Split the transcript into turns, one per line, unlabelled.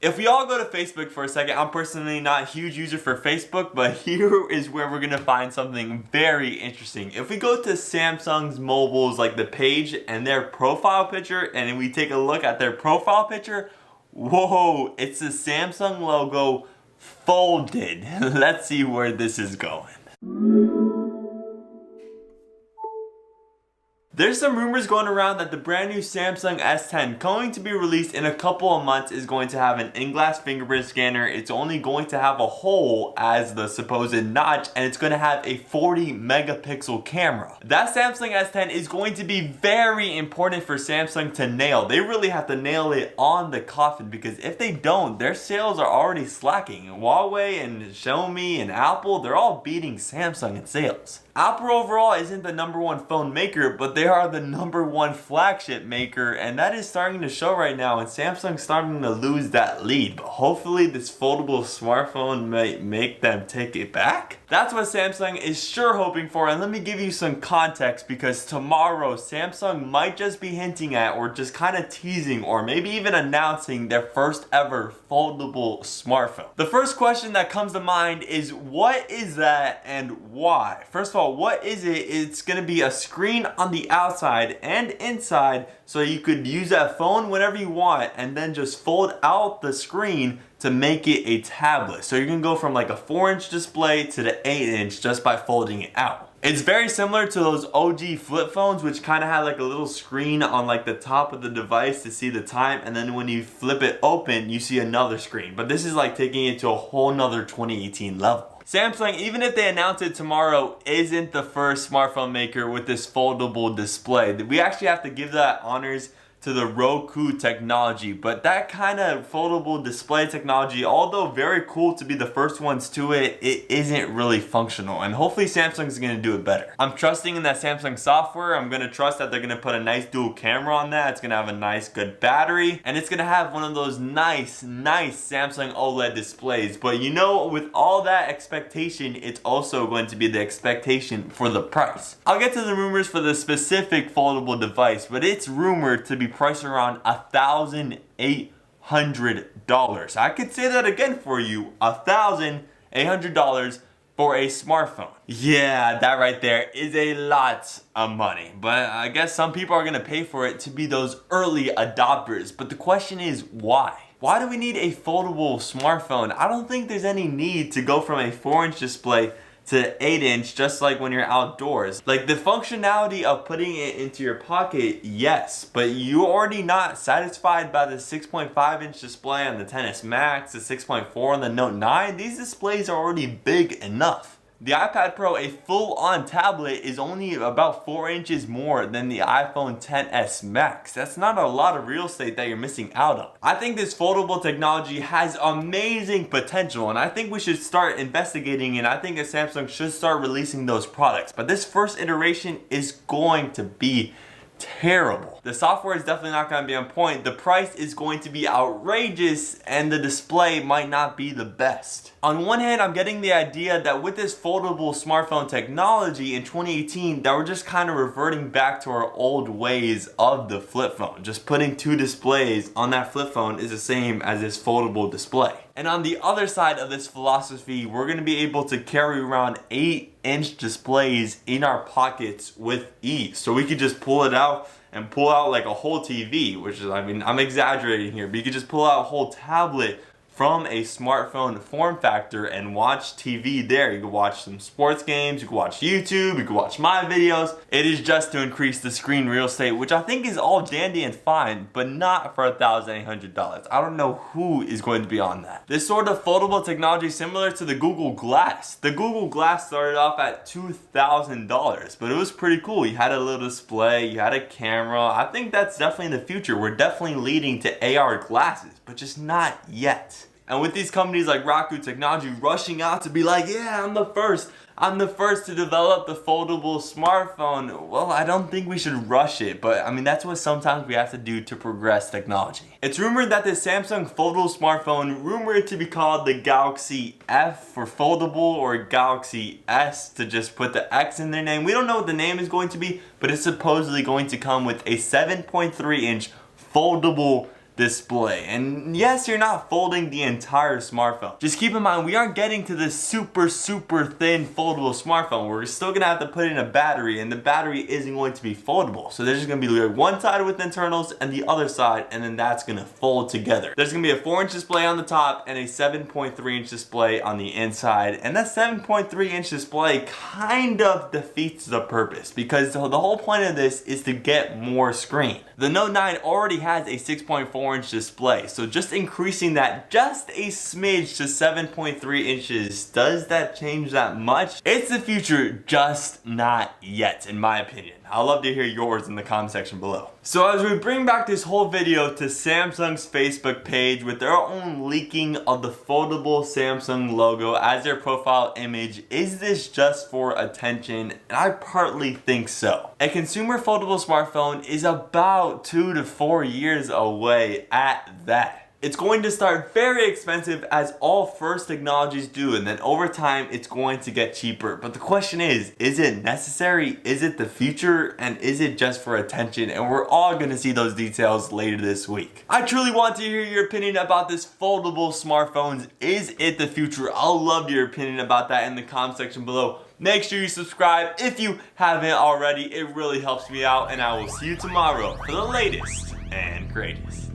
If we all go to Facebook for a second, I'm personally not a huge user for Facebook, but here is where we're gonna find something very interesting. If we go to Samsung's mobiles, like the page and their profile picture, and we take a look at their profile picture, whoa, it's the Samsung logo folded. Let's see where this is going. There's some rumors going around that the brand new Samsung S10 going to be released in a couple of months is going to have an in-glass fingerprint scanner. It's only going to have a hole as the supposed notch, and it's going to have a 40 megapixel camera. That Samsung S10 is going to be very important for Samsung to nail. They really have to nail it on the coffin, because if they don't, their sales are already slacking. Huawei and Xiaomi and Apple, they're all beating Samsung in sales. Apple overall isn't the #1 phone maker, but they are the #1 flagship maker, and that is starting to show right now, and Samsung's starting to lose that lead. But hopefully this foldable smartphone might make them take it back. That's what Samsung is sure hoping for, and let me give you some context, because tomorrow Samsung might just be hinting at, or just kind of teasing, or maybe even announcing their first ever foldable smartphone. The first question that comes to mind is, what is that and why? First of all, what is it? It's going to be a screen on the outside and inside, so you could use that phone whenever you want and then just fold out the screen to make it a tablet. So you can go from like a 4-inch display to the 8-inch just by folding it out. It's very similar to those OG flip phones, which kind of had like a little screen on like the top of the device to see the time, and then when you flip it open you see another screen. But this is like taking it to a whole nother 2018 level. Samsung, even if they announce it tomorrow, isn't the first smartphone maker with this foldable display. We actually have to give that honors to the Roku technology, but that kind of foldable display technology, although very cool to be the first ones to it, it isn't really functional, and hopefully Samsung's gonna do it better. I'm trusting in that Samsung software. I'm gonna trust that they're gonna put a nice dual camera on that. It's gonna have a nice good battery, and it's gonna have one of those nice Samsung OLED displays. But you know, with all that expectation, it's also going to be the expectation for the price. I'll get to the rumors for the specific foldable device, but it's rumored to be priced around $1,800. I could say that again for you, $1,800 for a smartphone. Yeah, that right there is a lot of money, but I guess some people are gonna pay for it to be those early adopters. But the question is, why? Why do we need a foldable smartphone? I don't think there's any need to go from a 4-inch display to 8-inch, just like when you're outdoors. Like the functionality of putting it into your pocket, yes, but you're already not satisfied by the 6.5-inch display on the XS Max, the 6.4 on the Note 9. These displays are already big enough. The iPad Pro, a full-on tablet, is only about 4 inches more than the iPhone XS Max. That's not a lot of real estate that you're missing out on. I think this foldable technology has amazing potential, and I think we should start investigating, and I think that Samsung should start releasing those products. But this first iteration is going to be terrible. The software is definitely not going to be on point, the price is going to be outrageous, and the display might not be the best. On one hand, I'm getting the idea that with this foldable smartphone technology in 2018, that we're just kind of reverting back to our old ways of the flip phone. Just putting 2 displays on that flip phone is the same as this foldable display. And on the other side of this philosophy, we're going to be able to carry around 8-inch displays in our pockets with ease. So we could just pull it out and pull out like a whole TV, which is, I mean, I'm exaggerating here, but you could just pull out a whole tablet from a smartphone form factor and watch TV there. You can watch some sports games, you can watch YouTube, you can watch my videos. It is just to increase the screen real estate, which I think is all dandy and fine, but not for $1,800. I don't know who is going to be on that. This sort of foldable technology is similar to the Google Glass. The Google Glass started off at $2,000, but it was pretty cool. You had a little display, you had a camera. I think that's definitely in the future. We're definitely leading to AR glasses, but just not yet. And with these companies like Roku Technology rushing out to be like, yeah, I'm the first to develop the foldable smartphone, well, I don't think we should rush it, but I mean, that's what sometimes we have to do to progress technology. It's rumored that the Samsung foldable smartphone, rumored to be called the Galaxy F for foldable, or Galaxy S to just put the X in their name. We don't know what the name is going to be, but it's supposedly going to come with a 7.3-inch foldable display. And yes, you're not folding the entire smartphone. Just keep in mind, we aren't getting to this super thin foldable smartphone. We're still gonna have to put in a battery, and the battery isn't going to be foldable. So there's just gonna be like one side with internals and the other side, and then that's gonna fold together. There's gonna be a 4-inch display on the top and a 7.3-inch display on the inside. And that 7.3-inch display kind of defeats the purpose, because the whole point of this is to get more screen. The Note 9 already has a 6.4-inch display, so just increasing that just a smidge to 7.3 inches, does that change that much? It's the future, just not yet, in my opinion. I'd love to hear yours in the comment section below. So as we bring back this whole video to Samsung's Facebook page with their own leaking of the foldable Samsung logo as their profile image, is this just for attention? And I partly think so. A consumer foldable smartphone is about 2 to 4 years away at that. It's going to start very expensive, as all first technologies do, and then over time it's going to get cheaper. But the question is it necessary? Is it the future? And is it just for attention? And we're all gonna see those details later this week. I truly want to hear your opinion about this foldable smartphones. Is it the future? I'll love your opinion about that in the comment section below. Make sure you subscribe if you haven't already. It really helps me out, and I will see you tomorrow for the latest and greatest.